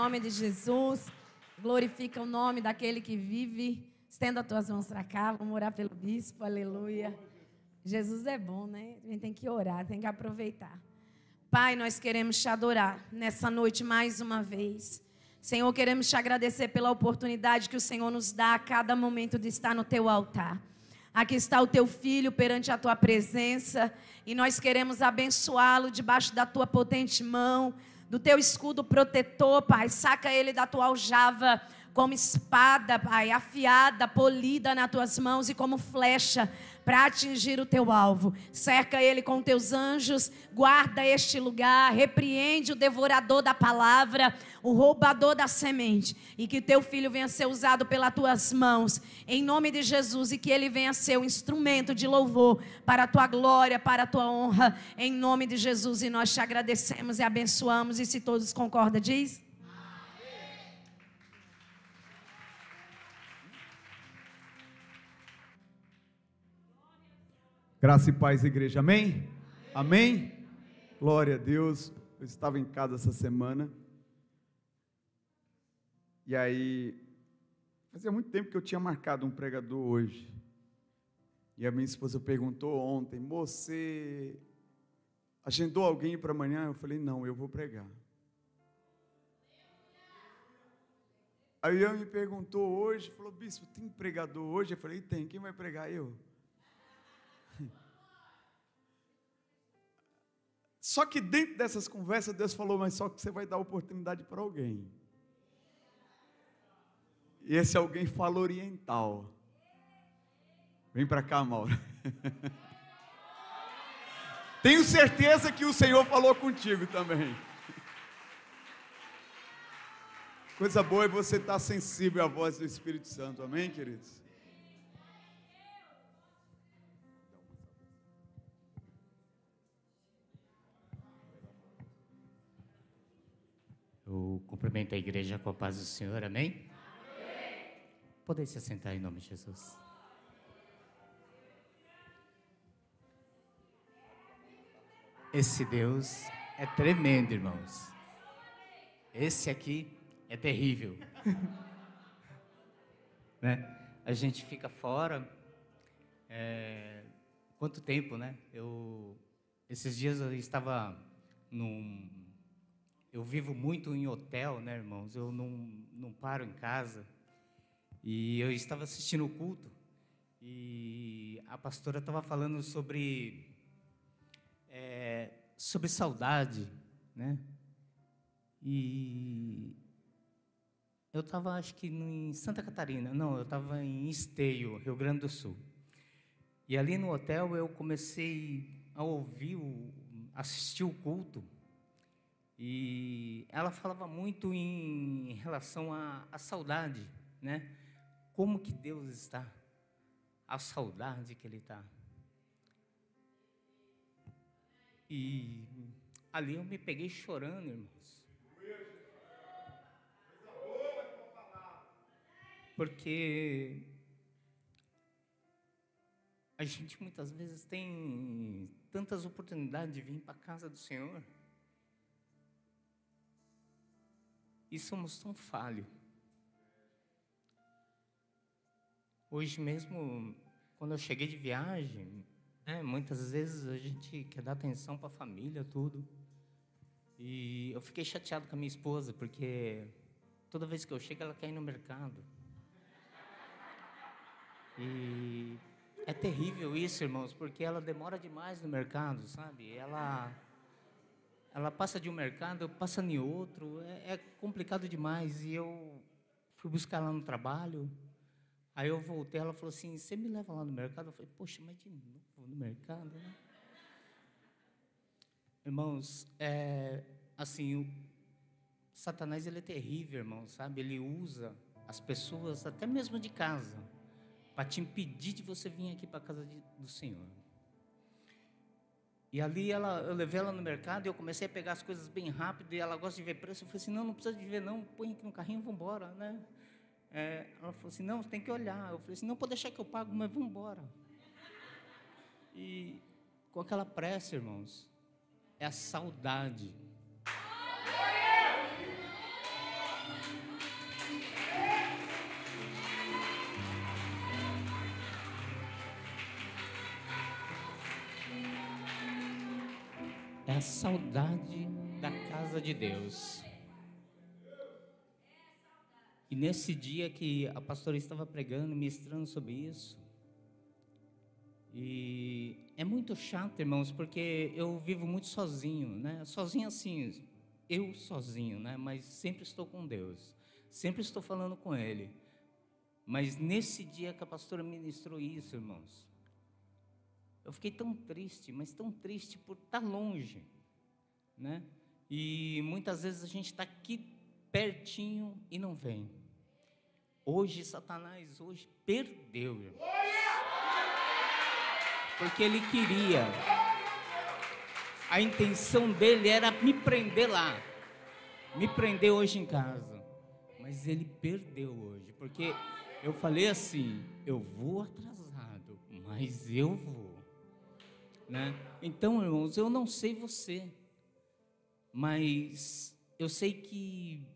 nome de Jesus. Glorifica o nome daquele que vive. Estenda as tuas mãos para cá, vamos orar pelo bispo, aleluia. Jesus é bom, né? A gente tem que orar, tem que aproveitar. Pai, nós queremos te adorar nessa noite mais uma vez. Senhor, queremos te agradecer pela oportunidade que o Senhor nos dá a cada momento de estar no teu altar. Aqui está o teu filho perante a tua presença e nós queremos abençoá-lo debaixo da tua potente mão, do teu escudo protetor, Pai. Saca ele da tua aljava como espada, Pai, afiada, polida nas tuas mãos e como flecha para atingir o teu alvo. Cerca ele com teus anjos, guarda este lugar, repreende o devorador da palavra, o roubador da semente, e que teu filho venha ser usado pelas tuas mãos, em nome de Jesus, e que ele venha ser um instrumento de louvor para a tua glória, para a tua honra, em nome de Jesus. E nós te agradecemos e abençoamos, e se todos concordam, diz... Graça e paz, igreja, amém? Amém? Glória a Deus. Eu estava em casa essa semana. E aí, fazia muito tempo que eu tinha marcado um pregador hoje. E a minha esposa perguntou ontem: você agendou alguém para amanhã? Eu falei: não, eu vou pregar. Aí ela me perguntou hoje, falou: bispo, tem pregador hoje? Eu falei: tem, quem vai pregar? Eu. Só que dentro dessas conversas, Deus falou: mas só que você vai dar oportunidade para alguém. E esse alguém fala oriental. Vem para cá, Mauro. Tenho certeza que o Senhor falou contigo também. Coisa boa é você estar sensível à voz do Espírito Santo, amém, queridos? Eu cumprimento a igreja com a paz do Senhor, amém? Amém. Podem se assentar em nome de Jesus. Esse Deus é tremendo, irmãos. Esse aqui é terrível. Né? A gente fica fora. Quanto tempo, né? Esses dias eu estava Eu vivo muito em hotel, né, irmãos? Eu não paro em casa. E eu estava assistindo o culto e a pastora estava falando sobre saudade, né? E eu estava, acho que em Santa Catarina. Não, eu estava em Esteio, Rio Grande do Sul. E ali no hotel eu comecei a assistir o culto. E ela falava muito em relação à saudade, né? Como que Deus está, a saudade que Ele está. E ali eu me peguei chorando, irmãos. Porque a gente muitas vezes tem tantas oportunidades de vir para a casa do Senhor. E somos tão falhos. Hoje mesmo, quando eu cheguei de viagem, muitas vezes a gente quer dar atenção para a família, tudo. E eu fiquei chateado com a minha esposa, porque toda vez que eu chego, ela quer ir no mercado. E é terrível isso, irmãos, porque ela demora demais no mercado, sabe? Ela passa de um mercado, passa em outro, é complicado demais. E eu fui buscar ela no trabalho, aí eu voltei, ela falou assim: você me leva lá no mercado? Eu falei: poxa, mas de novo no mercado, né? Irmãos, assim, o Satanás, ele é terrível, irmãos, sabe? Ele usa as pessoas, até mesmo de casa, para te impedir de você vir aqui para a casa do Senhor. E ali eu levei ela no mercado e eu comecei a pegar as coisas bem rápido, e ela gosta de ver preço. Eu falei assim: não precisa de ver não, põe aqui no carrinho e vamos embora, né? Ela falou assim: não, você tem que olhar. Eu falei assim: não, pode deixar que eu pago, mas vamos embora. E com aquela pressa, irmãos, é a saudade. é a saudade da casa de Deus. E nesse dia que a pastora estava pregando, ministrando sobre isso, e é muito chato, irmãos, porque eu vivo muito sozinho, né? Sozinho assim, eu sozinho, né? Mas sempre estou com Deus, sempre estou falando com Ele. Mas nesse dia que a pastora ministrou isso, irmãos, eu fiquei tão triste, mas tão triste por estar longe, né? E muitas vezes a gente está aqui pertinho e não vem. Hoje, Satanás, perdeu, irmão. Porque ele queria. A intenção dele era me prender lá. Me prender hoje em casa. Mas ele perdeu hoje. Porque eu falei assim, eu vou atrasado, mas eu vou. Né? Então, irmãos, eu não sei você. Mas eu sei que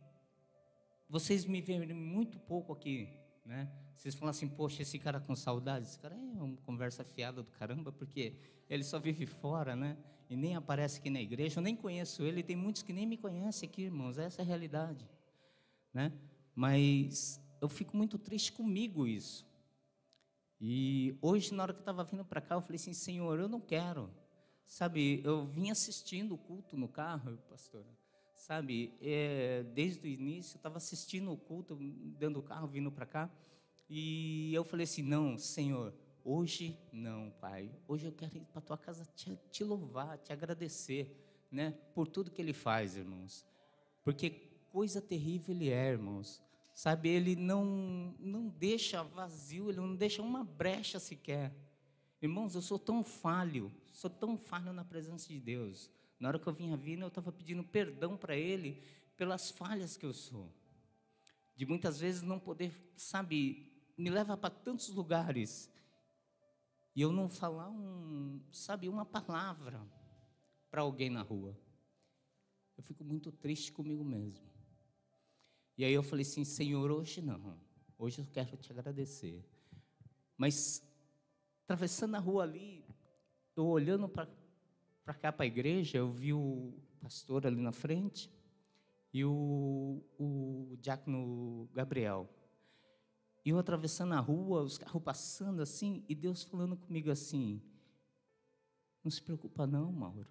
vocês me veem muito pouco aqui, né? Vocês falam assim, poxa, esse cara com saudade, esse cara é uma conversa fiada do caramba, porque ele só vive fora, né? E nem aparece aqui na igreja, eu nem conheço ele, tem muitos que nem me conhecem aqui, irmãos, essa é a realidade, né? Mas eu fico muito triste comigo isso. E hoje, na hora que eu estava vindo para cá, eu falei assim, Senhor, eu não quero, sabe, eu vim assistindo o culto no carro, pastora, sabe, desde o início, eu estava assistindo o culto dentro do carro, vindo para cá, e eu falei assim, não, Senhor, hoje não, Pai, hoje eu quero ir para a tua casa te louvar, te agradecer, né, por tudo que Ele faz, irmãos, porque coisa terrível Ele é, irmãos, sabe, Ele não deixa vazio, Ele não deixa uma brecha sequer. Irmãos, eu sou tão falho na presença de Deus. Na hora que eu vinha vindo, eu estava pedindo perdão para Ele pelas falhas que eu sou. De muitas vezes não poder, sabe, me leva para tantos lugares e eu não falar uma palavra para alguém na rua. Eu fico muito triste comigo mesmo. E aí eu falei assim, Senhor, hoje não. Hoje eu quero te agradecer. Mas, atravessando a rua ali, eu olhando para cá, para a igreja, eu vi o pastor ali na frente e o diácono Gabriel. E eu atravessando a rua, os carros passando assim, e Deus falando comigo assim, não se preocupa não, Mauro,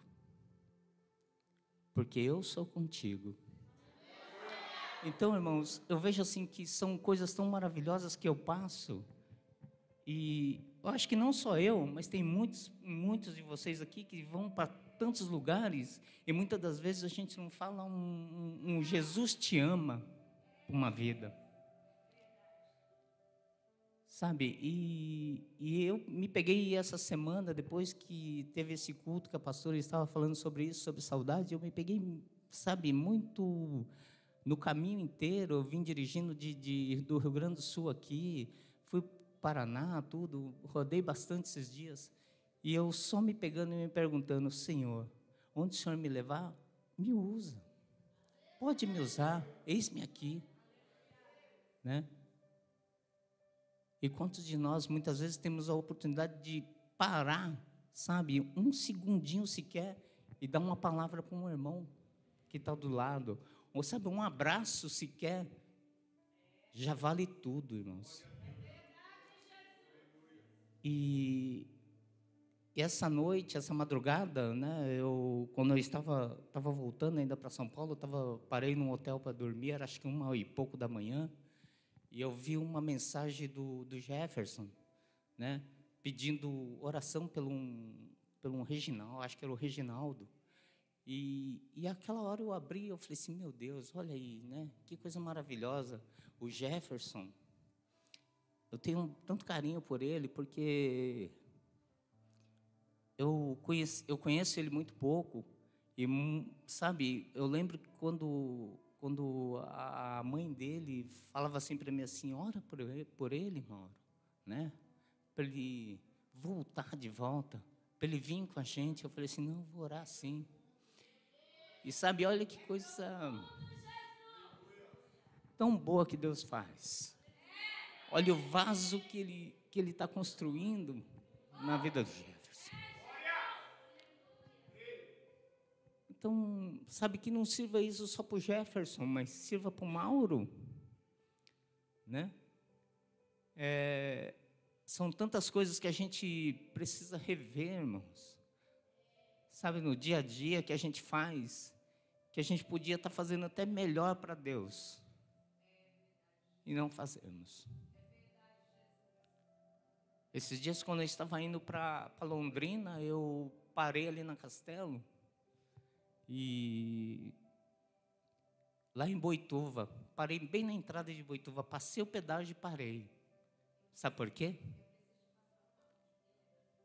porque eu sou contigo. Então, irmãos, eu vejo assim que são coisas tão maravilhosas que eu passo, e eu acho que não só eu, mas tem muitos de vocês aqui que vão para tantos lugares, e muitas das vezes a gente não fala um Jesus te ama uma vida. Sabe, e eu me peguei essa semana, depois que teve esse culto que a pastora estava falando sobre isso, sobre saudade, eu me peguei, sabe, muito no caminho inteiro. Eu vim dirigindo do Rio Grande do Sul aqui, fui para o Paraná, tudo, rodei bastante esses dias, e eu só me pegando e me perguntando, Senhor, onde o Senhor me levar, me usa, pode me usar, eis-me aqui, né? E quantos de nós, muitas vezes, temos a oportunidade de parar, sabe, um segundinho sequer, e dar uma palavra para um irmão que está do lado, ou, sabe, um abraço sequer, já vale tudo, irmãos. E essa noite, essa madrugada, né, quando eu estava voltando ainda para São Paulo, parei num hotel para dormir, era acho que 1h pouco da manhã, e eu vi uma mensagem do Jefferson, né, pedindo oração pelo um Reginaldo, acho que era o Reginaldo. E aquela hora eu abri, eu falei assim, meu Deus, olha aí, né, que coisa maravilhosa. O Jefferson, eu tenho tanto carinho por ele, porque eu conheço ele muito pouco, e, sabe, eu lembro que quando a mãe dele falava assim para mim assim, ora por ele, Mauro, né? Para ele voltar de volta, para ele vir com a gente. Eu falei assim, não, eu vou orar sim. E sabe, olha que coisa tão boa que Deus faz. Olha o vaso que ele está construindo na vida do Jefferson. Então, sabe, que não sirva isso só para o Jefferson, mas sirva para o Mauro, né? São tantas coisas que a gente precisa rever, irmãos. Sabe, no dia a dia que a gente faz, que a gente podia estar fazendo até melhor para Deus. E não fazemos. Esses dias, quando eu estava indo para Londrina, eu parei ali na Castelo. E lá em Boituva, parei bem na entrada de Boituva, passei o pedágio e parei. Sabe por quê?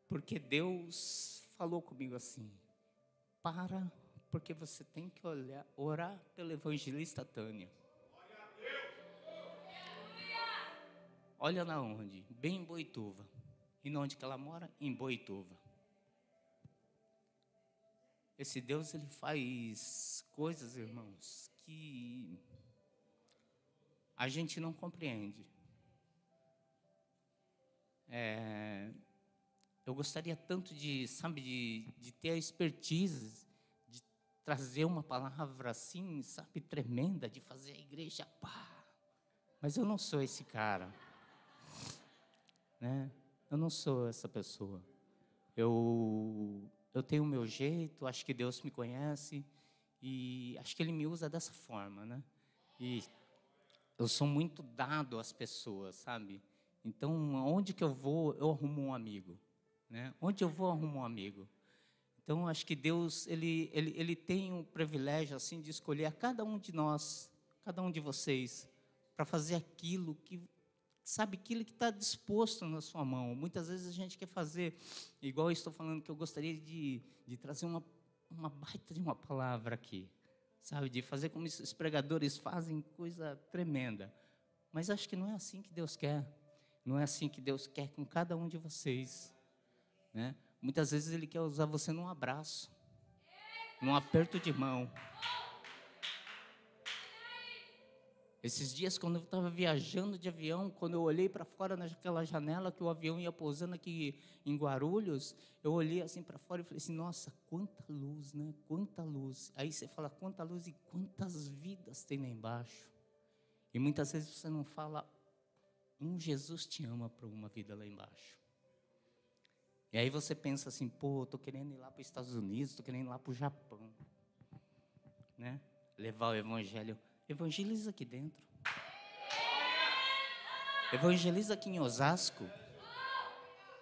Porque Deus falou comigo assim: para, porque você tem que orar pela evangelista Tânia. Olha na onde? Bem em Boituva. E onde que ela mora? Em Boituva. Esse Deus, ele faz coisas, irmãos, que a gente não compreende. Eu gostaria tanto de ter a expertise, de trazer uma palavra assim, sabe, tremenda, de fazer a igreja, pá. Mas eu não sou esse cara, né? Eu não sou essa pessoa. Eu tenho o meu jeito, acho que Deus me conhece e acho que Ele me usa dessa forma, né? E eu sou muito dado às pessoas, sabe? Então, onde que eu vou, eu arrumo um amigo, né? Onde eu vou, eu arrumo um amigo. Então, acho que Deus, ele tem o privilégio, assim, de escolher a cada um de nós, cada um de vocês, para fazer aquilo que, sabe, aquilo que está disposto na sua mão. Muitas vezes a gente quer fazer, igual eu estou falando, que eu gostaria de trazer uma baita de uma palavra aqui, sabe, de fazer como esses pregadores fazem, coisa tremenda. Mas acho que não é assim que Deus quer. Não é assim que Deus quer com cada um de vocês, né? Muitas vezes Ele quer usar você num abraço, num aperto de mão. Esses dias, quando eu estava viajando de avião, quando eu olhei para fora naquela janela que o avião ia pousando aqui em Guarulhos, eu olhei assim para fora e falei assim: nossa, quanta luz, né? Quanta luz. Aí você fala, quanta luz e quantas vidas tem lá embaixo. E muitas vezes você não fala, Jesus te ama para uma vida lá embaixo. E aí você pensa assim, pô, estou querendo ir lá para os Estados Unidos, estou querendo ir lá para o Japão, né? Levar o evangelho. Evangeliza aqui dentro. Evangeliza aqui em Osasco.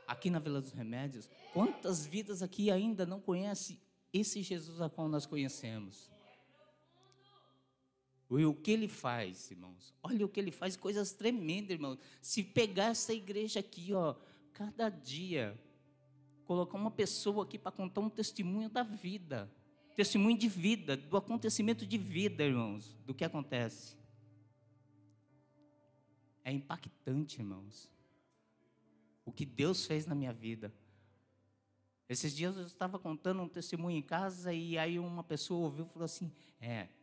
Aqui na Vila dos Remédios. Quantas vidas aqui ainda não conhecem esse Jesus a qual nós conhecemos? E o que Ele faz, irmãos? Olha o que Ele faz, coisas tremendas, irmãos. Se pegar essa igreja aqui, ó, cada dia, colocar uma pessoa aqui para contar um testemunho da vida, testemunho de vida, do acontecimento de vida, irmãos, do que acontece. É impactante, irmãos, o que Deus fez na minha vida. Esses dias eu estava contando um testemunho em casa e aí uma pessoa ouviu e falou assim: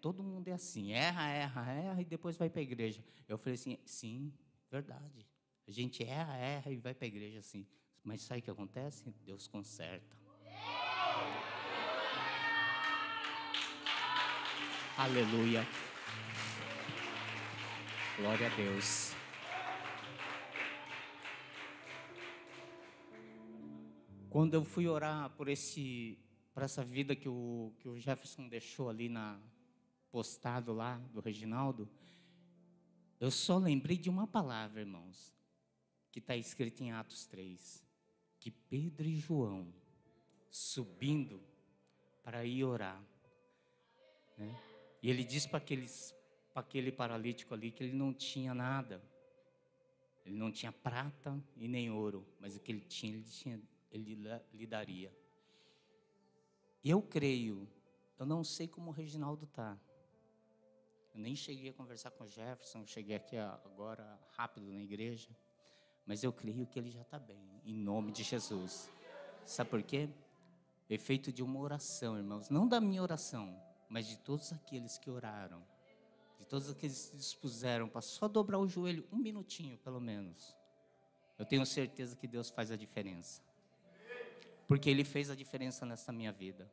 todo mundo é assim, erra e depois vai para a igreja. Eu falei assim: sim, verdade. A gente erra e vai para a igreja assim. Mas sabe o que acontece? Deus conserta. Aleluia. Glória a Deus. Quando eu fui orar por essa vida que o Jefferson deixou ali postado lá do Reginaldo, eu só lembrei de uma palavra, irmãos, que está escrita em Atos 3, que Pedro e João subindo para ir orar, né? E ele diz para aquele paralítico ali que ele não tinha nada, ele não tinha prata e nem ouro, mas o que ele tinha, ele lhe daria. E eu creio, eu não sei como o Reginaldo está. Eu nem cheguei a conversar com o Jefferson, cheguei aqui agora rápido na igreja, mas eu creio que ele já está bem, em nome de Jesus. Sabe por quê? Efeito de uma oração, irmãos, não da minha oração, mas de todos aqueles que oraram, de todos aqueles que se dispuseram para só dobrar o joelho, um minutinho pelo menos. Eu tenho certeza que Deus faz a diferença, porque Ele fez a diferença nessa minha vida.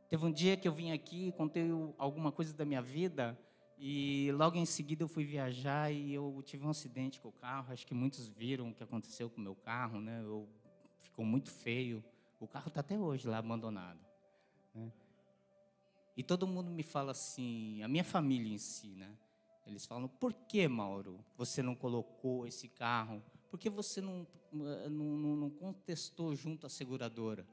Teve um dia que eu vim aqui, contei alguma coisa da minha vida, e logo em seguida eu fui viajar e eu tive um acidente com o carro. Acho que muitos viram o que aconteceu com o meu carro, né? Ficou muito feio. O carro está até hoje lá abandonado, né? E todo mundo me fala assim, a minha família em si, né? Eles falam: por que, Mauro, você não colocou esse carro? Por que você não contestou junto à seguradora,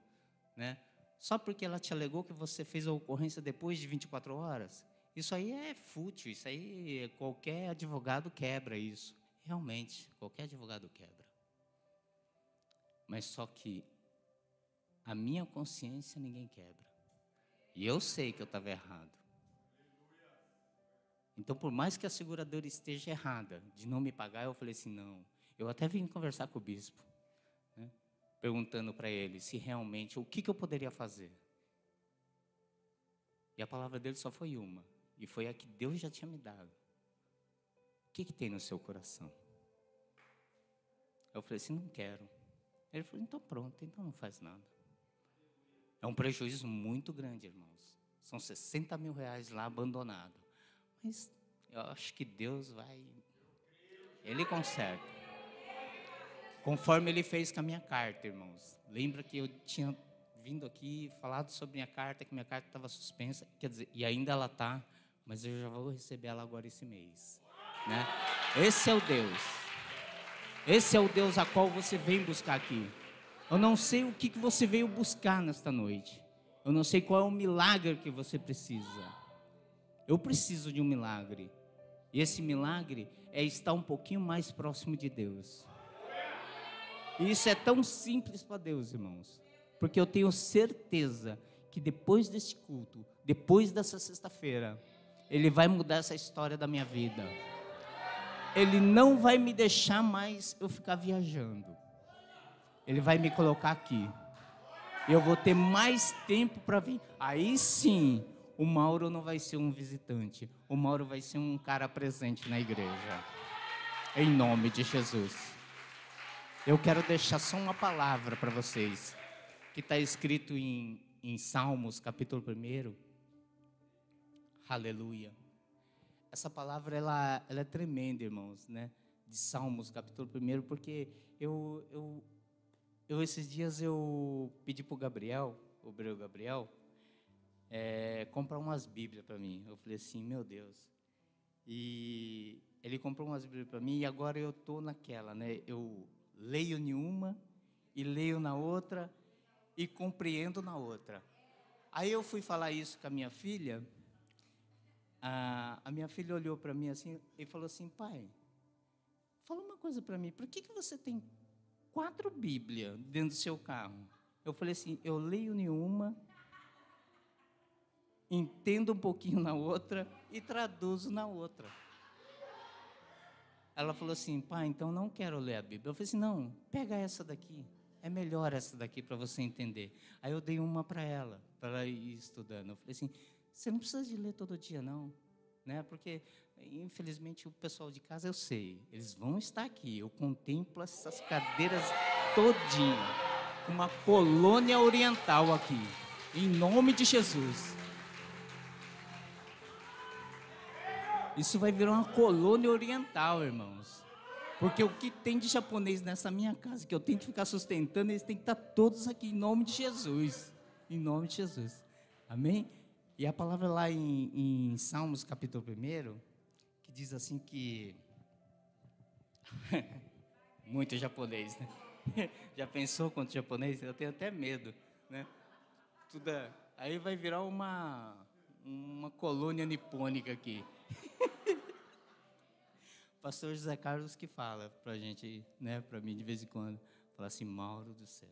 né? Só porque ela te alegou que você fez a ocorrência depois de 24 horas? Isso aí é fútil, isso aí qualquer advogado quebra isso. Realmente, qualquer advogado quebra. Mas só que a minha consciência ninguém quebra. E eu sei que eu estava errado. Então, por mais que a seguradora esteja errada de não me pagar, eu falei assim, não. Eu até vim conversar com o bispo, né, perguntando para ele se realmente, o que eu poderia fazer. E a palavra dele só foi uma. E foi a que Deus já tinha me dado. O que tem no seu coração? Eu falei assim, não quero. Ele falou, então pronto, então não faz nada. É um prejuízo muito grande, irmãos. São 60 mil reais lá abandonado. Mas eu acho que Deus vai... Ele conserta. Conforme Ele fez com a minha carta, irmãos. Lembra que eu tinha vindo aqui, falado sobre minha carta, que minha carta estava suspensa. Quer dizer, e ainda ela está, mas eu já vou receber ela agora esse mês, né? Esse é o Deus. Esse é o Deus a qual você vem buscar aqui. Eu não sei o que você veio buscar nesta noite. Eu não sei qual é o milagre que você precisa. Eu preciso de um milagre. E esse milagre é estar um pouquinho mais próximo de Deus. E isso é tão simples para Deus, irmãos. Porque eu tenho certeza que depois deste culto, depois dessa sexta-feira, Ele vai mudar essa história da minha vida. Ele não vai me deixar mais eu ficar viajando. Ele vai me colocar aqui. Eu vou ter mais tempo para vir. Aí sim, o Mauro não vai ser um visitante. O Mauro vai ser um cara presente na igreja. Em nome de Jesus. Eu quero deixar só uma palavra para vocês. Que está escrito em Salmos, capítulo 1. Aleluia. Essa palavra, ela é tremenda, irmãos, né? De Salmos, capítulo 1, porque esses dias eu pedi para o Gabriel, o Breu Gabriel, comprar umas Bíblias para mim. Eu falei assim, meu Deus. E ele comprou umas Bíblias para mim e agora eu estou naquela, né? Eu leio em uma e leio na outra e compreendo na outra. Aí eu fui falar isso com a minha filha. A minha filha olhou para mim assim e falou assim, pai, fala uma coisa para mim, por que você tem 4 Bíblias dentro do seu carro? Eu falei assim, eu leio em uma, entendo um pouquinho na outra e traduzo na outra. Ela falou assim, pai, então não quero ler a Bíblia. Eu falei assim, não, pega essa daqui, é melhor essa daqui para você entender. Aí eu dei uma para ela ir estudando. Eu falei assim, você não precisa de ler todo dia, não, né? Porque, infelizmente, o pessoal de casa, eu sei, eles vão estar aqui. Eu contemplo essas cadeiras todinha, uma colônia oriental aqui, em nome de Jesus. Isso vai virar uma colônia oriental, irmãos. Porque o que tem de japonês nessa minha casa, que eu tenho que ficar sustentando, eles têm que estar todos aqui, em nome de Jesus. Em nome de Jesus. Amém? E a palavra lá em Salmos, capítulo 1, que diz assim que... Muito japonês, né? Já pensou quanto japonês? Eu tenho até medo, né? Aí vai virar uma colônia nipônica aqui. Pastor José Carlos que fala pra gente, né, pra mim de vez em quando, fala assim, Mauro do céu,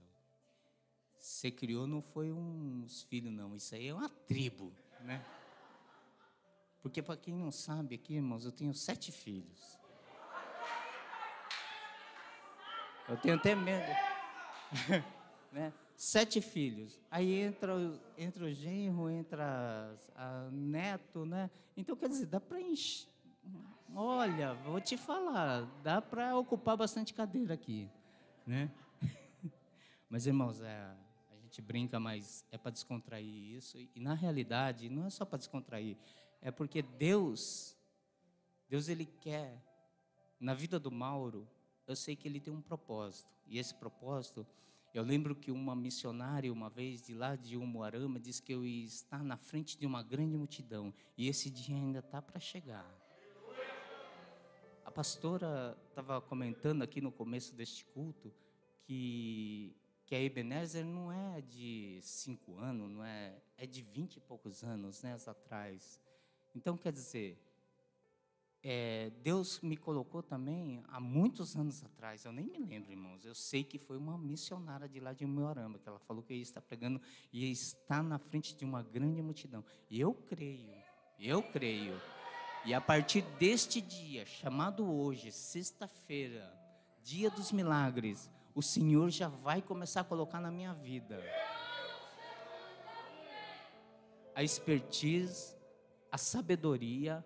você criou não foi uns filhos não, isso aí é uma tribo, né? Porque para quem não sabe aqui, irmãos, eu tenho 7 filhos. Eu tenho até medo, né? 7 filhos. Aí entra o genro, entra a neto, né? Então, quer dizer, dá para encher. Olha, vou te falar, dá para ocupar bastante cadeira aqui, né? Mas, irmãos, a gente brinca, mas é para descontrair isso. E na realidade, não é só para descontrair, é porque Deus Ele quer, na vida do Mauro, eu sei que ele tem um propósito. E esse propósito, eu lembro que uma missionária, uma vez, de lá de Umuarama, disse que eu ia estar na frente de uma grande multidão. E esse dia ainda está para chegar. A pastora estava comentando aqui no começo deste culto que a Ebenezer não é de 5 anos, não é de 20 e poucos anos, né, atrás. Então, quer dizer, Deus me colocou também há muitos anos atrás, eu nem me lembro, irmãos, eu sei que foi uma missionária de lá de Umuarama, que ela falou que ia estar pregando e ia estar na frente de uma grande multidão. E eu creio, e a partir deste dia, chamado hoje, sexta-feira, dia dos milagres, o Senhor já vai começar a colocar na minha vida a expertise, a sabedoria,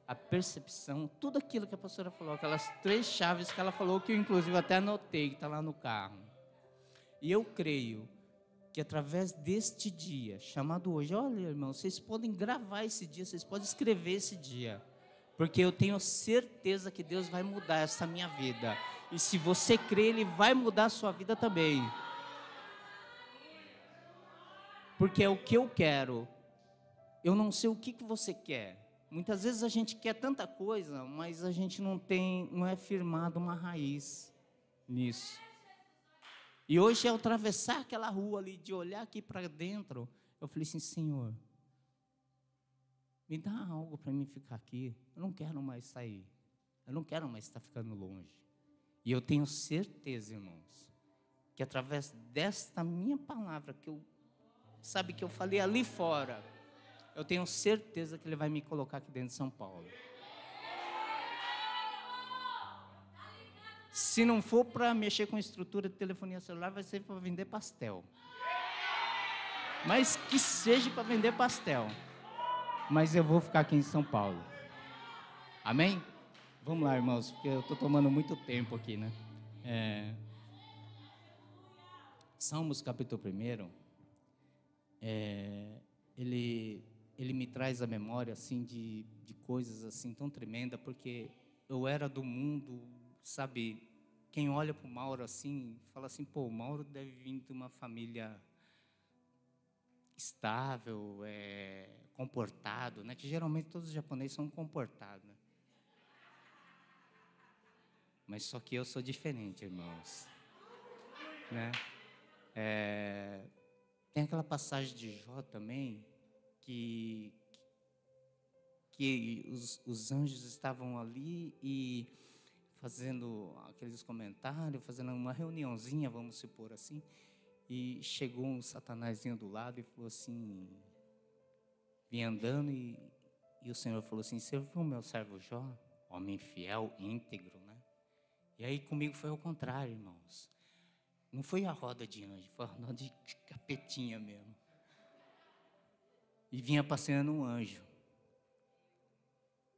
a percepção, tudo aquilo que a pastora falou, aquelas 3 chaves que ela falou, que eu inclusive até anotei, que está lá no carro. E eu creio que através deste dia, chamado hoje, olha, irmão, vocês podem gravar esse dia, vocês podem escrever esse dia, porque eu tenho certeza que Deus vai mudar essa minha vida. E se você crê, Ele vai mudar a sua vida também. Porque é o que eu quero. Eu não sei o que você quer. Muitas vezes a gente quer tanta coisa, mas a gente não é firmado uma raiz nisso. E hoje, ao atravessar aquela rua ali, de olhar aqui para dentro, eu falei assim, Senhor, me dá algo para mim ficar aqui. Eu não quero mais sair. Eu não quero mais estar ficando longe. E eu tenho certeza, irmãos, que através desta minha palavra, que eu falei ali fora, eu tenho certeza que Ele vai me colocar aqui dentro de São Paulo. Se não for para mexer com estrutura de telefonia celular, vai ser para vender pastel. Mas que seja para vender pastel. Mas eu vou ficar aqui em São Paulo. Amém? Vamos lá, irmãos, porque eu estou tomando muito tempo aqui, né? Salmos capítulo 1, ele me traz a memória, assim, de coisas, assim, tão tremenda, porque eu era do mundo, sabe? Quem olha para o Mauro, assim, fala assim, pô, o Mauro deve vir de uma família estável, comportado, né? Que geralmente todos os japoneses são comportados, né? Mas só que eu sou diferente, irmãos, né? Tem aquela passagem de Jó também, que os anjos estavam ali e fazendo aqueles comentários, fazendo uma reuniãozinha, vamos supor assim, e chegou um satanazinho do lado e falou assim, vinha andando e o Senhor falou assim, você viu o meu servo Jó? Homem fiel, íntegro, né? E aí comigo foi ao contrário, irmãos. Não foi a roda de anjo, foi a roda de capetinha mesmo. E vinha passeando um anjo.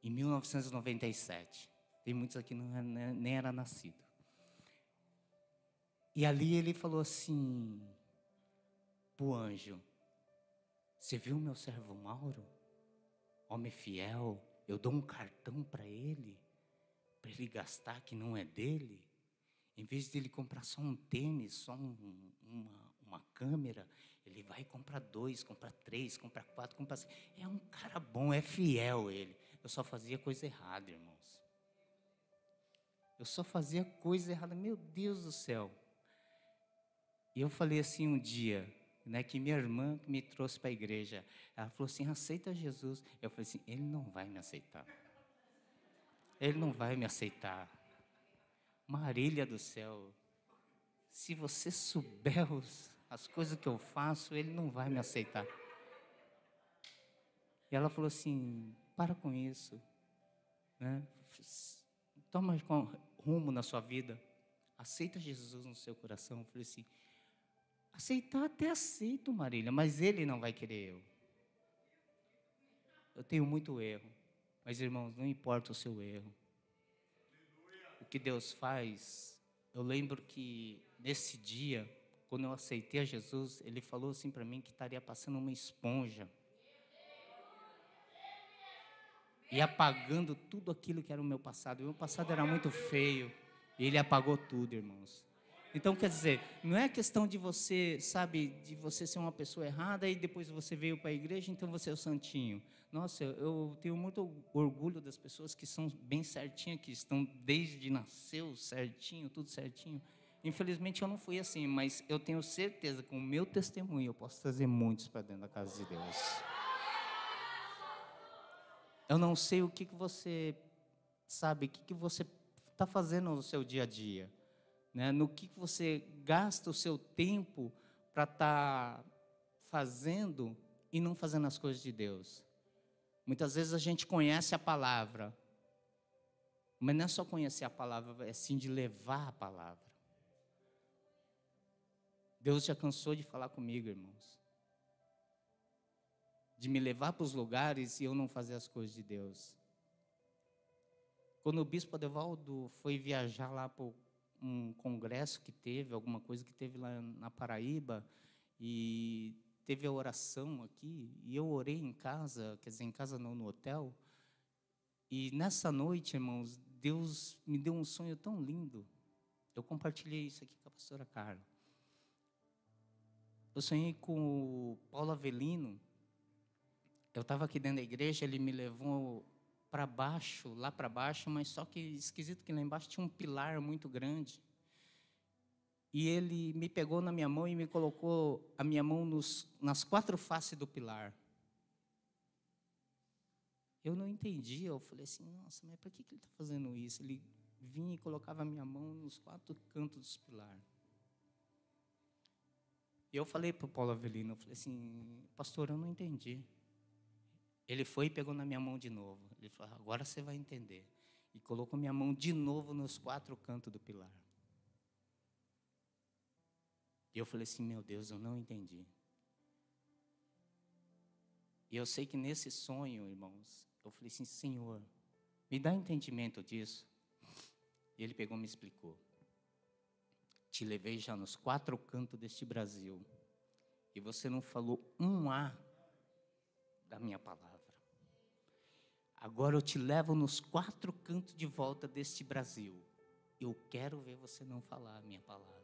Em 1997. Tem muitos aqui que nem era nascido. E ali ele falou assim, pro anjo, você viu meu servo Mauro? Homem fiel, eu dou um cartão para ele gastar que não é dele. Em vez de ele comprar só um tênis, só uma câmera, ele vai comprar 2, comprar 3, comprar 4, comprar 5. É um cara bom, é fiel ele. Eu só fazia coisa errada, irmãos. Eu só fazia coisa errada, meu Deus do céu. E eu falei assim um dia, né, que minha irmã me trouxe para a igreja. Ela falou assim, aceita Jesus. Eu falei assim, ele não vai me aceitar. Ele não vai me aceitar. Marília do céu, se você souber as coisas que eu faço, ele não vai me aceitar. E ela falou assim, para com isso, né? Toma rumo na sua vida, aceita Jesus no seu coração. Eu falei assim, aceitar até aceito, Marília, mas ele não vai querer eu. Eu tenho muito erro, mas irmãos, não importa o seu erro. O que Deus faz, eu lembro que nesse dia, quando eu aceitei a Jesus, ele falou assim para mim que estaria passando uma esponja e apagando tudo aquilo que era o meu passado. O meu passado era muito feio e ele apagou tudo, irmãos. Então, quer dizer, não é questão de você, sabe, de você ser uma pessoa errada e depois você veio para a igreja, então você é o santinho. Nossa, eu tenho muito orgulho das pessoas que são bem certinhas, que estão desde nasceu certinho, tudo certinho. Infelizmente eu não fui assim, mas eu tenho certeza que com o meu testemunho eu posso trazer muitos para dentro da casa de Deus. Eu não sei o que você sabe, o que você está fazendo no seu dia a dia, né? No que você gasta o seu tempo para estar fazendo e não fazendo as coisas de Deus. Muitas vezes a gente conhece a palavra, mas não é só conhecer a palavra, é sim de levar a palavra. Deus já cansou de falar comigo, irmãos, de me levar para os lugares e eu não fazer as coisas de Deus. Quando o bispo Adevaldo foi viajar lá para um congresso que teve, alguma coisa que teve lá na Paraíba, e teve a oração aqui, e eu orei em casa, quer dizer, em casa não, no hotel, e nessa noite, irmãos, Deus me deu um sonho tão lindo. Eu compartilhei isso aqui com a pastora Carla. Eu sonhei com o Paulo Avelino. Eu estava aqui dentro da igreja, ele me levou para baixo, lá para baixo, mas só que esquisito que lá embaixo tinha um pilar muito grande. E ele me pegou na minha mão e me colocou a minha mão nas 4 faces do pilar. Eu não entendi, eu falei assim, nossa, mas por que ele está fazendo isso? Ele vinha e colocava a minha mão nos 4 cantos dos pilares. E eu falei para o Paulo Avelino, eu falei assim, pastor, eu não entendi. Ele foi e pegou na minha mão de novo. Ele falou, agora você vai entender. E colocou minha mão de novo nos 4 cantos do pilar. E eu falei assim, meu Deus, eu não entendi. E eu sei que nesse sonho, irmãos, eu falei assim, Senhor, me dá entendimento disso. E ele pegou e me explicou. Te levei já nos 4 cantos deste Brasil. E você não falou um A da minha palavra. Agora eu te levo nos 4 cantos de volta deste Brasil. Eu quero ver você não falar a minha palavra.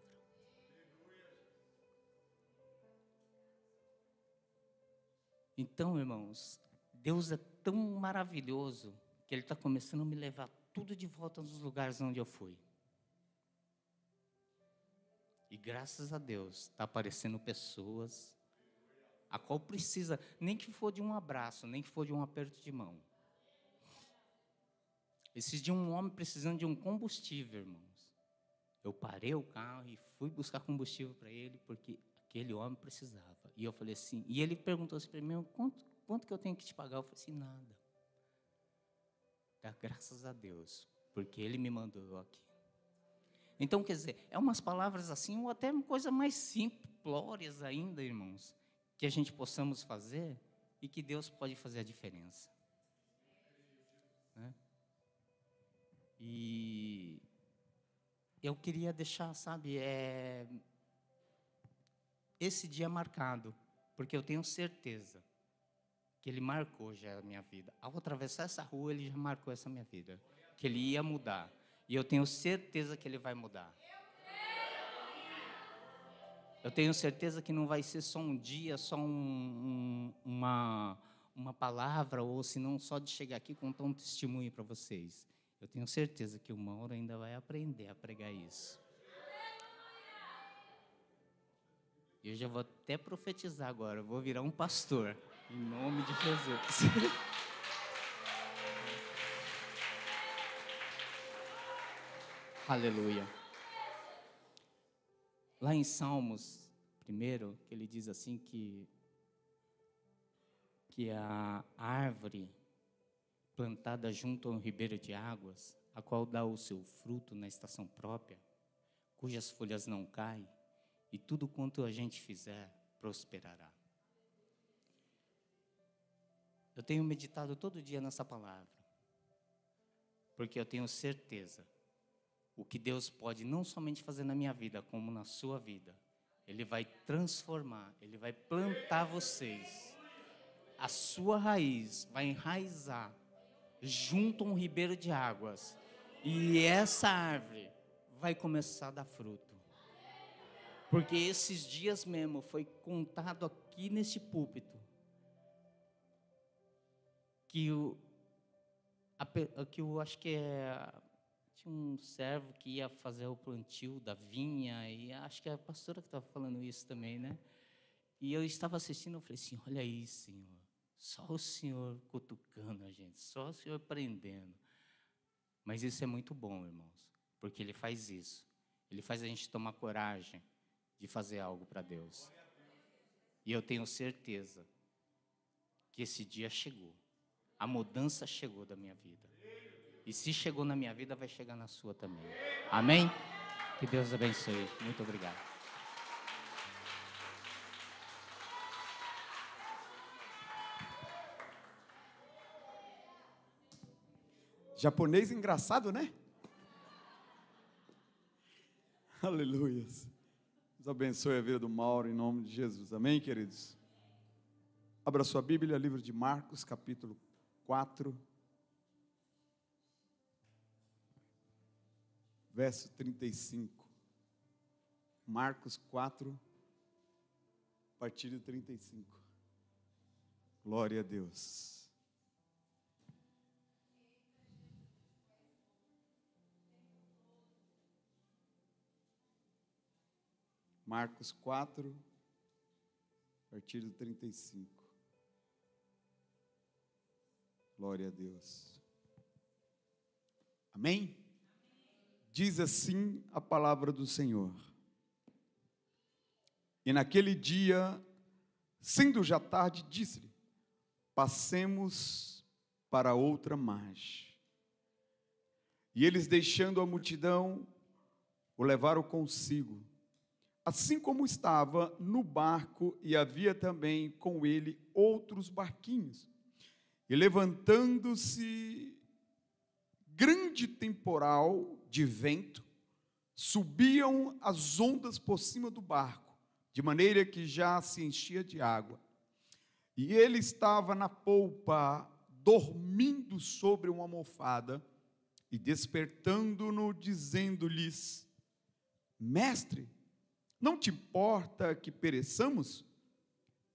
Então, irmãos, Deus é tão maravilhoso que Ele está começando a me levar tudo de volta nos lugares onde eu fui. E graças a Deus, está aparecendo pessoas a qual precisa, nem que for de um abraço, nem que for de um aperto de mão. Esses dias um homem precisando de um combustível, irmãos. Eu parei o carro e fui buscar combustível para ele, porque aquele homem precisava. E eu falei assim, e ele perguntou assim para mim, quanto que eu tenho que te pagar? Eu falei assim, nada. Dá graças a Deus, porque Ele me mandou aqui. Então, quer dizer, é umas palavras assim, ou até uma coisa mais simplórias ainda, irmãos, que a gente possamos fazer e que Deus pode fazer a diferença. Né? E eu queria deixar, sabe, esse dia marcado, porque eu tenho certeza que Ele marcou já a minha vida. Ao atravessar essa rua, Ele já marcou essa minha vida, que Ele ia mudar. E eu tenho certeza que Ele vai mudar. Eu tenho certeza que não vai ser só um dia, só uma palavra, ou se não só de chegar aqui e contar um testemunho para vocês. Eu tenho certeza que o Mauro ainda vai aprender a pregar isso. Eu já vou até profetizar agora, eu vou virar um pastor, em nome de Jesus. Aleluia. Lá em Salmos, primeiro, que ele diz assim que a árvore plantada junto a um ribeiro de águas, a qual dá o seu fruto na estação própria, cujas folhas não caem, e tudo quanto a gente fizer prosperará. Eu tenho meditado todo dia nessa palavra, porque eu tenho certeza o que Deus pode não somente fazer na minha vida, como na sua vida. Ele vai transformar, Ele vai plantar vocês. A sua raiz vai enraizar junto a um ribeiro de águas. E essa árvore vai começar a dar fruto. Porque esses dias mesmo foi contado aqui neste púlpito que eu acho que tinha um servo que ia fazer o plantio da vinha, e acho que é a pastora que estava falando isso também, né? E eu estava assistindo, eu falei assim, olha aí, Senhor, só o Senhor cutucando a gente, só o Senhor prendendo. Mas isso é muito bom, irmãos, porque Ele faz isso. Ele faz a gente tomar coragem de fazer algo para Deus. E eu tenho certeza que esse dia chegou. A mudança chegou da minha vida. E se chegou na minha vida, vai chegar na sua também. Amém? Que Deus abençoe. Muito obrigado. Japonês engraçado, né? Aleluia. Deus abençoe a vida do Mauro em nome de Jesus. Amém, queridos? Abra sua Bíblia, livro de Marcos, capítulo 4. Verso 35. Marcos 4, a partir de 35. Glória a Deus. Marcos 4, a partir do 35. Glória a Deus. Amém? Diz assim a palavra do Senhor. E naquele dia, sendo já tarde, disse-lhe: passemos para outra margem. E eles, deixando a multidão, o levaram consigo, assim como estava no barco, e havia também com ele outros barquinhos. E levantando-se grande temporal de vento, subiam as ondas por cima do barco, de maneira que já se enchia de água. E ele estava na polpa, dormindo sobre uma almofada, e despertando-no, dizendo-lhes: Mestre, não te importa que pereçamos?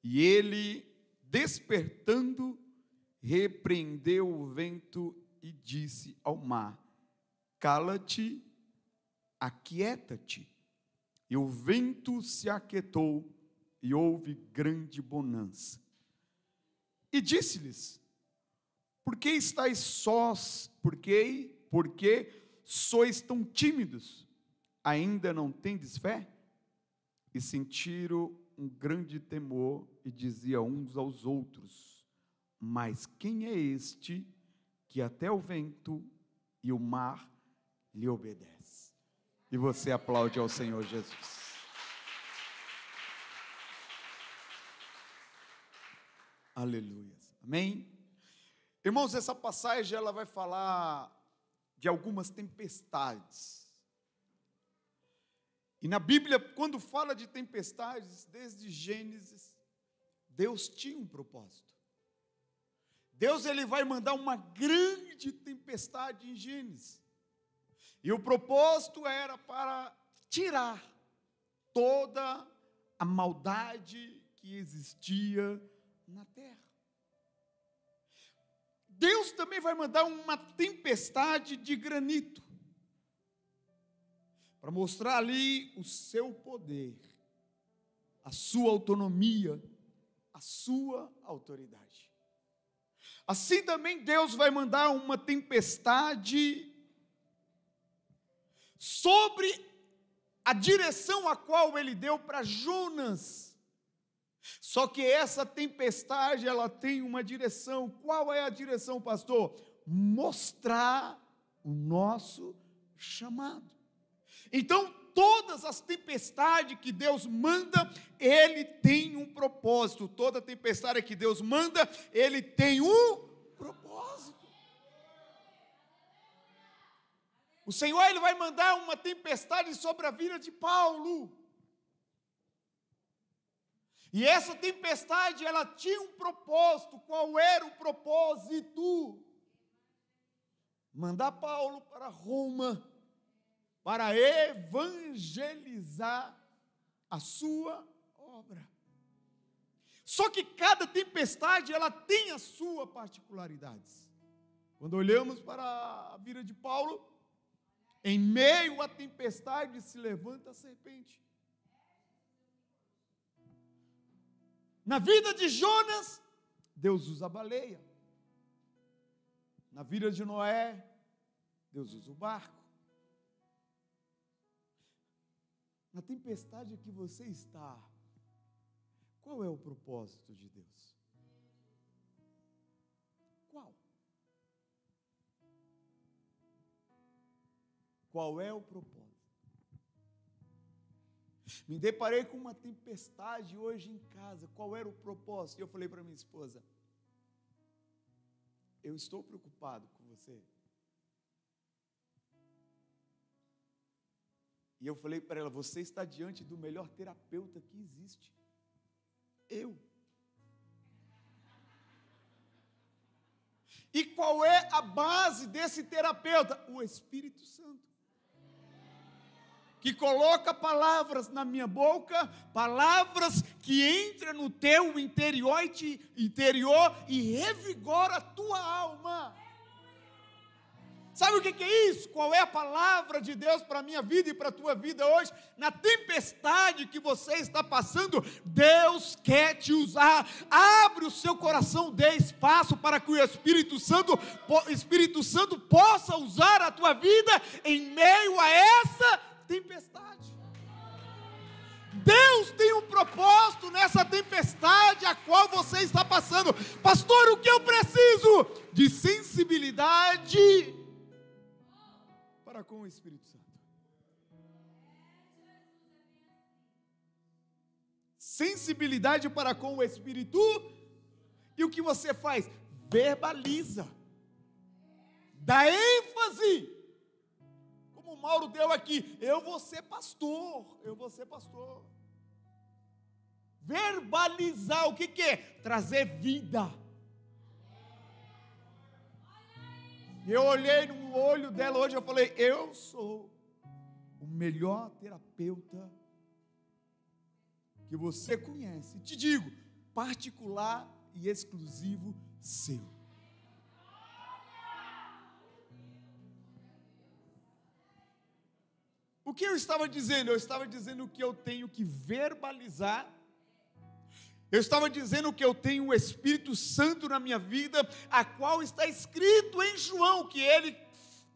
E ele, despertando, repreendeu o vento e disse ao mar: cala-te, aquieta-te. E o vento se aquietou, e houve grande bonança. E disse-lhes: por que estáis sós? Por que sois tão tímidos? Ainda não tendes fé? E sentiram um grande temor, e diziam uns aos outros: mas quem é este que até o vento e o mar lhe obedece? E você aplaude ao Senhor Jesus. Aleluia. Amém? Irmãos, essa passagem ela vai falar de algumas tempestades. E na Bíblia, quando fala de tempestades, desde Gênesis, Deus tinha um propósito. Deus ele vai mandar uma grande tempestade em Gênesis. E o propósito era para tirar toda a maldade que existia na terra. Deus também vai mandar uma tempestade de granito, para mostrar ali o seu poder, a sua autonomia, a sua autoridade. Assim também Deus vai mandar uma tempestade sobre a direção a qual Ele deu para Jonas. Só que essa tempestade, ela tem uma direção. Qual é a direção, pastor? Mostrar o nosso chamado. Então, todas as tempestades que Deus manda, Ele tem um propósito. Toda tempestade que Deus manda, Ele tem um propósito. O Senhor, Ele vai mandar uma tempestade sobre a vida de Paulo. E essa tempestade, ela tinha um propósito. Qual era o propósito? Mandar Paulo para Roma, para evangelizar a sua obra. Só que cada tempestade, ela tem a sua particularidades. Quando olhamos para a vida de Paulo, em meio à tempestade se levanta a serpente. Na vida de Jonas, Deus usa a baleia. Na vida de Noé, Deus usa o barco. Na tempestade que você está, qual é o propósito de Deus? Qual? Qual é o propósito? Me deparei com uma tempestade hoje em casa. Qual era o propósito? Eu falei para minha esposa: eu estou preocupado com você. E eu falei para ela: você está diante do melhor terapeuta que existe. Eu. E qual é a base desse terapeuta? O Espírito Santo, que coloca palavras na minha boca, palavras que entram no teu interior e revigora a tua alma. Sabe o que é isso? Qual é a palavra de Deus para a minha vida e para a tua vida hoje? Na tempestade que você está passando, Deus quer te usar. Abre o seu coração, dê espaço para que o Espírito Santo possa usar a tua vida em meio a essa tempestade. Deus tem um propósito nessa tempestade a qual você está passando. Pastor, o que eu preciso? De sensibilidade para com o Espírito Santo. Sensibilidade para com o Espírito. E o que você faz? Verbaliza. Dá ênfase. Como o Mauro deu aqui: eu vou ser pastor, eu vou ser pastor. Verbalizar, o que é? Trazer vida. Eu olhei no olho dela hoje, eu falei: eu sou o melhor terapeuta que você conhece. Te digo, particular e exclusivo seu. O que eu estava dizendo? Eu estava dizendo que eu tenho que verbalizar. Eu estava dizendo que eu tenho o Espírito Santo na minha vida, a qual está escrito em João, que ele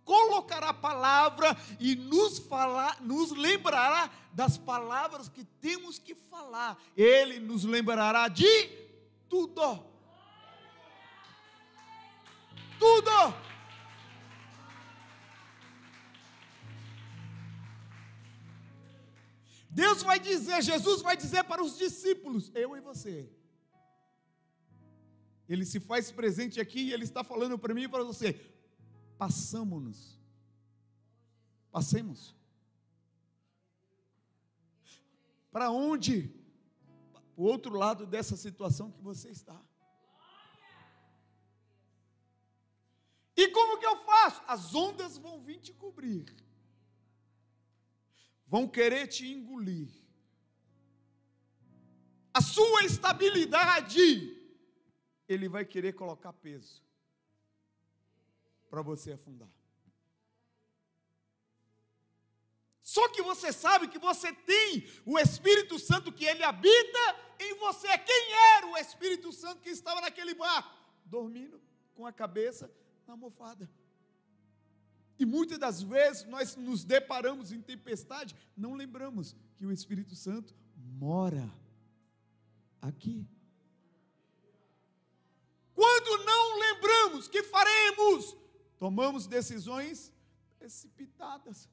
colocará a palavra e nos lembrará das palavras que temos que falar. Ele nos lembrará de tudo. Tudo. Deus vai dizer, Jesus vai dizer para os discípulos: eu e você. Ele se faz presente aqui e ele está falando para mim e para você: passemos. Para onde? Para o outro lado dessa situação que você está. E como que eu faço? As ondas vão vir te cobrir. Vão querer te engolir. A sua estabilidade, ele vai querer colocar peso para você afundar. Só que você sabe que você tem o Espírito Santo, que ele habita em você. Quem era o Espírito Santo que estava naquele barco? Dormindo com a cabeça na almofada. E muitas das vezes nós nos deparamos em tempestade, não lembramos que o Espírito Santo mora aqui. Quando não lembramos, que faremos? Tomamos decisões precipitadas.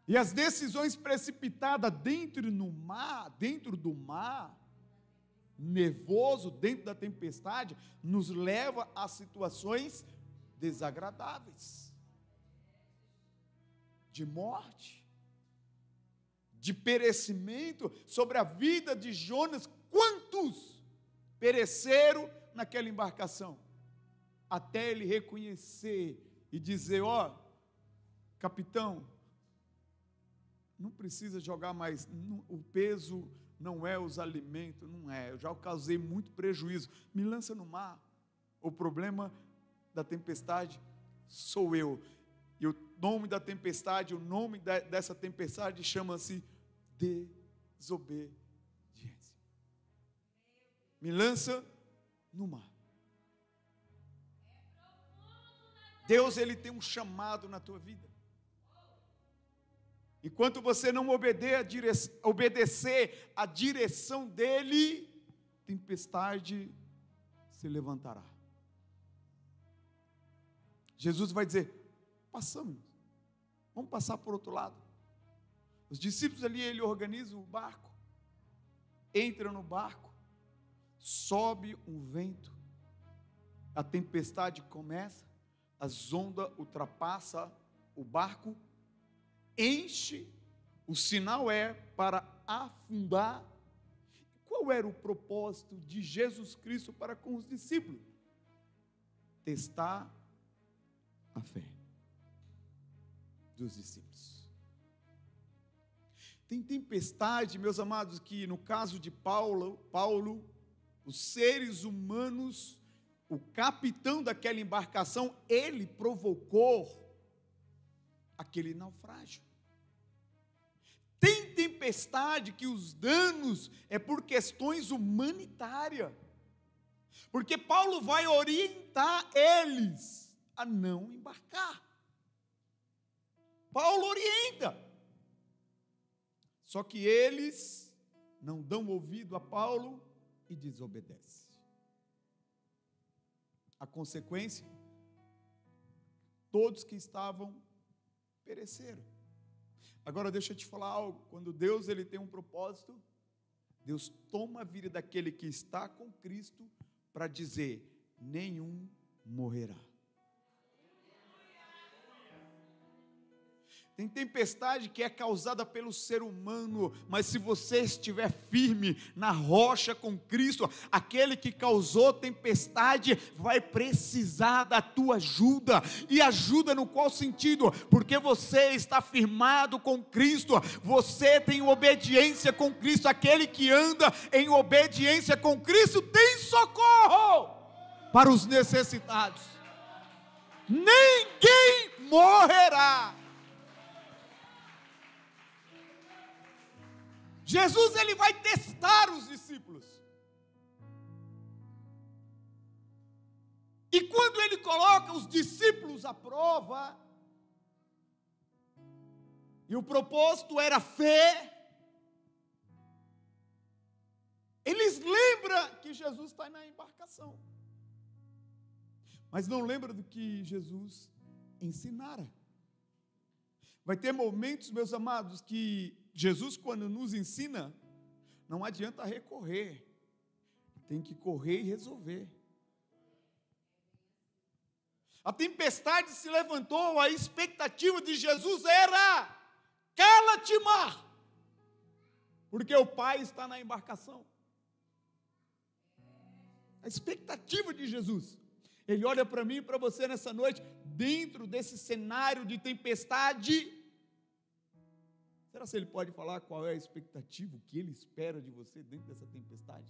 E as decisões precipitadas dentro do mar, nervoso, dentro da tempestade, nos leva a situações desagradáveis, de morte, de perecimento sobre a vida de Jonas. Quantos pereceram naquela embarcação? Até ele reconhecer e dizer: ó, capitão, não precisa jogar mais, o peso não é os alimentos, não é, eu já causei muito prejuízo, me lança no mar. O problema da tempestade sou eu, e o nome da tempestade, o nome dessa tempestade chama-se desobediência. Me lança no mar. Deus, Ele tem um chamado na tua vida. Enquanto você não obedecer a direção dEle, tempestade se levantará. Jesus vai dizer: passamos, vamos passar por outro lado. Os discípulos ali, ele organiza o barco, entra no barco, sobe um vento, a tempestade começa, as ondas ultrapassam o barco, enche, o sinal é para afundar. Qual era o propósito de Jesus Cristo para com os discípulos? Testar a fé dos discípulos. Tem tempestade, meus amados, que no caso de Paulo, os seres humanos, o capitão daquela embarcação, ele provocou aquele naufrágio. Tem tempestade que os danos é por questões humanitárias, porque Paulo vai orientar eles a não embarcar. Paulo orienta, só que eles não dão ouvido a Paulo e desobedecem. A consequência, todos que estavam pereceram. Agora deixa eu te falar algo, quando Deus ele tem um propósito, Deus toma a vida daquele que está com Cristo para dizer: nenhum morrerá. Tem tempestade que é causada pelo ser humano, mas se você estiver firme na rocha com Cristo, aquele que causou tempestade vai precisar da tua ajuda. E ajuda no qual sentido? Porque você está firmado com Cristo, você tem obediência com Cristo. Aquele que anda em obediência com Cristo tem socorro para os necessitados. Ninguém morrerá. Jesus ele vai testar os discípulos. E quando ele coloca os discípulos à prova, e o propósito era fé, eles lembram que Jesus está na embarcação, mas não lembram do que Jesus ensinara. Vai ter momentos, meus amados, que Jesus, quando nos ensina, não adianta recorrer, tem que correr e resolver. A tempestade se levantou, a expectativa de Jesus era: cala-te, mar, porque o Pai está na embarcação. A expectativa de Jesus. Ele olha para mim e para você nessa noite, dentro desse cenário de tempestade. Será que ele pode falar qual é a expectativa, o que ele espera de você dentro dessa tempestade?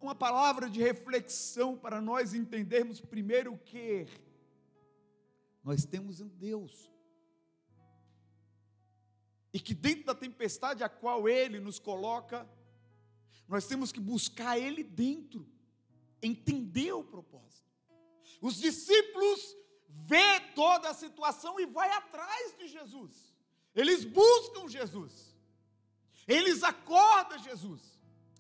Uma palavra de reflexão para nós entendermos primeiro que nós temos um Deus. E que dentro da tempestade a qual Ele nos coloca, nós temos que buscar Ele dentro, entender o propósito. Os discípulos vê toda a situação e vai atrás de Jesus. Eles buscam Jesus. Eles acordam Jesus.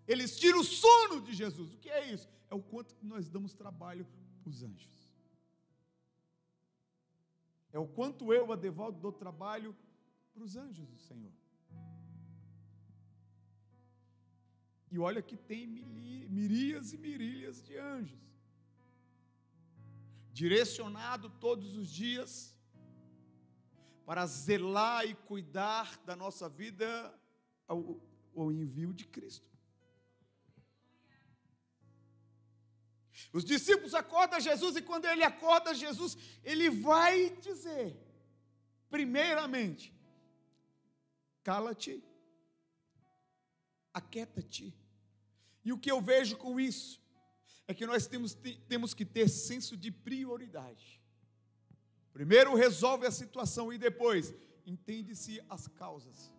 Eles tiram o sono de Jesus. O que é isso? É o quanto que nós damos trabalho para os anjos. É o quanto eu, Adevaldo, dou trabalho para os anjos do Senhor. E olha que tem miríades e miríades de anjos, direcionado todos os dias para zelar e cuidar da nossa vida ao envio de Cristo. Os discípulos acordam Jesus, e quando ele acorda Jesus, ele vai dizer, primeiramente, cala-te, aquieta-te. E o que eu vejo com isso é que nós temos que ter senso de prioridade. Primeiro resolve a situação e depois entende-se as causas.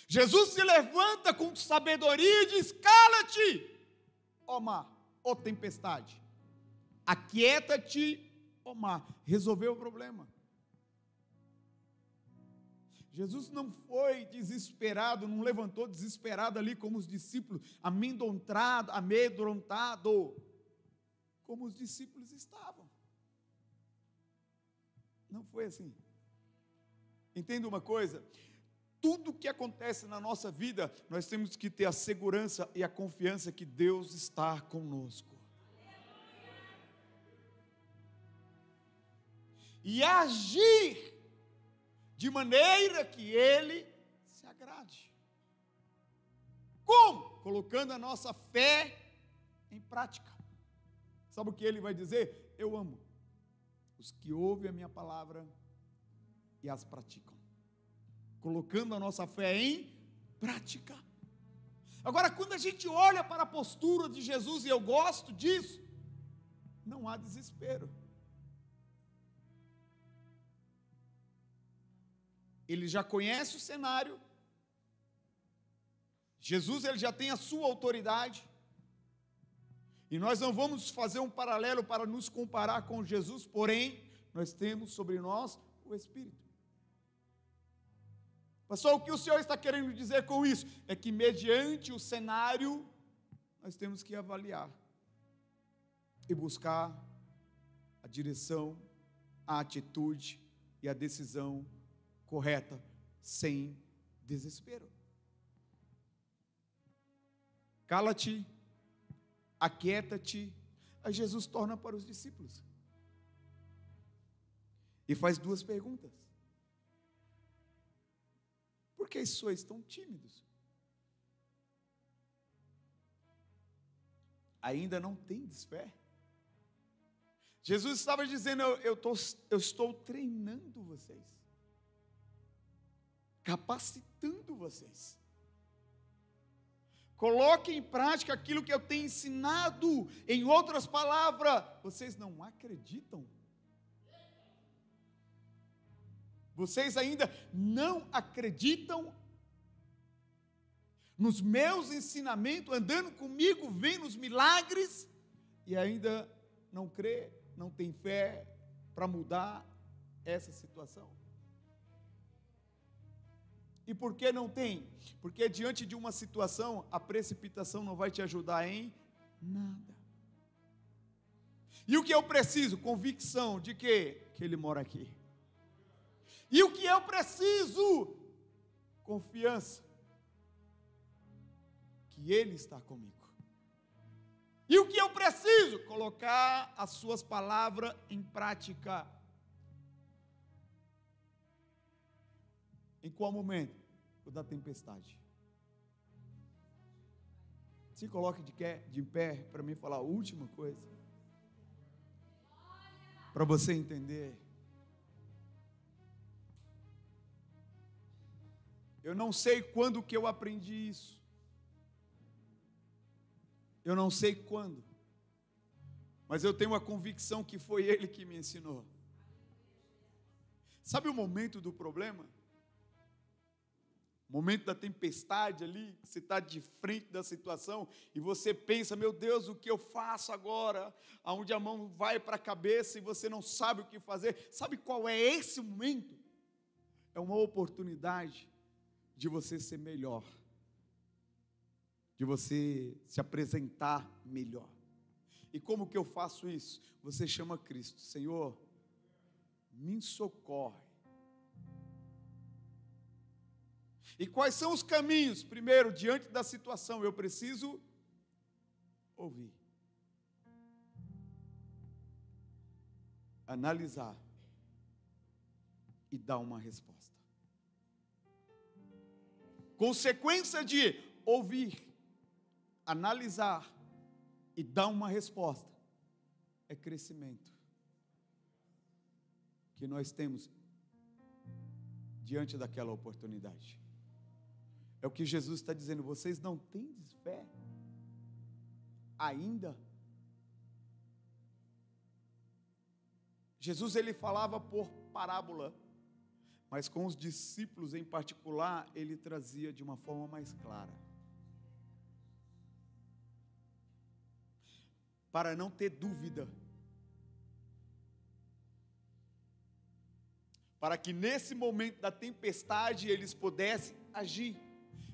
Jesus se levanta com sabedoria e diz: cala-te, ó mar, ó tempestade. Aquieta-te, ó mar. Resolveu o problema. Jesus não foi desesperado, não levantou desesperado ali como os discípulos, amedrontado, como os discípulos estavam. Não foi assim. Entenda uma coisa, tudo que acontece na nossa vida, nós temos que ter a segurança e a confiança que Deus está conosco. E agir de maneira que Ele se agrade. Como? Colocando a nossa fé em prática. Sabe o que Ele vai dizer? Eu amo os que ouvem a minha palavra e as praticam. Colocando a nossa fé em prática. Agora, quando a gente olha para a postura de Jesus, e eu gosto disso, não há desespero. Ele já conhece o cenário. Jesus, ele já tem a sua autoridade. E nós não vamos fazer um paralelo para nos comparar com Jesus, porém, nós temos sobre nós o Espírito. Pastor, o que o Senhor está querendo dizer com isso? É que mediante o cenário, nós temos que avaliar e buscar a direção, a atitude e a decisão correta, sem desespero. Cala-te, aquieta-te. Aí Jesus torna para os discípulos e faz duas perguntas: por que sois tão tímidos? Ainda não tendes fé? Jesus estava dizendo: eu estou treinando vocês, capacitando vocês. Coloquem em prática aquilo que eu tenho ensinado. Em outras palavras, vocês não acreditam? Vocês ainda não acreditam nos meus ensinamentos, andando comigo, vendo os milagres, e ainda não crê, não tem fé para mudar essa situação? E por que não tem? Porque diante de uma situação, a precipitação não vai te ajudar em nada. E o que eu preciso? Convicção de quê? Que Ele mora aqui. E o que eu preciso? Confiança que Ele está comigo. E o que eu preciso? Colocar as suas palavras em prática. Em qual momento? O da tempestade. Se coloque de pé para mim falar a última coisa, para você entender. Eu não sei quando que eu aprendi isso. Eu não sei quando. Mas eu tenho a convicção que foi Ele que me ensinou. Sabe o momento do problema? O momento da tempestade ali, que você está de frente da situação e você pensa: meu Deus, o que eu faço agora? Aonde a mão vai para a cabeça e você não sabe o que fazer. Sabe qual é esse momento? É uma oportunidade de você ser melhor, de você se apresentar melhor. E como que eu faço isso? Você chama Cristo: Senhor, me socorre. E quais são os caminhos? Primeiro, diante da situação, eu preciso ouvir, analisar e dá uma resposta. Consequência de ouvir, analisar e dar uma resposta é crescimento que nós temos diante daquela oportunidade. É o que Jesus está dizendo: vocês não têm fé ainda? Jesus, ele falava por parábola, mas com os discípulos em particular, ele trazia de uma forma mais clara, para não ter dúvida, para que nesse momento da tempestade eles pudessem agir.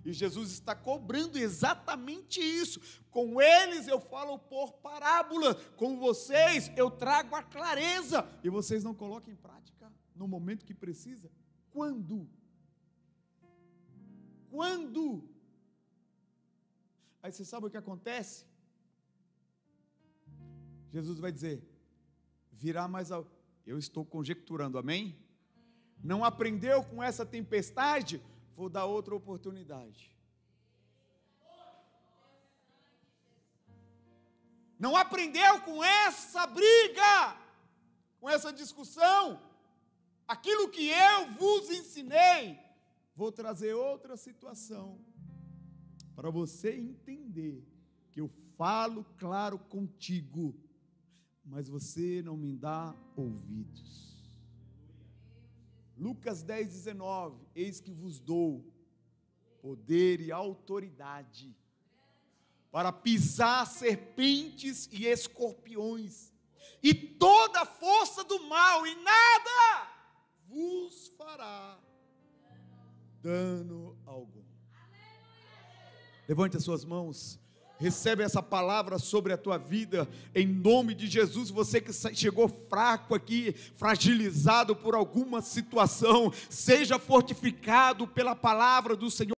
E Jesus está cobrando exatamente isso. Com eles eu falo por parábola, com vocês eu trago a clareza, e vocês não colocam em prática no momento que precisa. Quando? Quando? Aí você sabe o que acontece? Jesus vai dizer: virá mais ao... Eu estou conjecturando, amém? Não aprendeu com essa tempestade? Vou dar outra oportunidade. Não aprendeu com essa briga, com essa discussão? Aquilo que eu vos ensinei, vou trazer outra situação, para você entender que eu falo claro contigo, mas você não me dá ouvidos. Lucas 10:19, eis que vos dou poder e autoridade para pisar serpentes e escorpiões, e toda a força do mal, e nada vos fará dano algum. Levante as suas mãos. Recebe essa palavra sobre a tua vida, em nome de Jesus. Você que chegou fraco aqui, fragilizado por alguma situação, seja fortificado pela palavra do Senhor.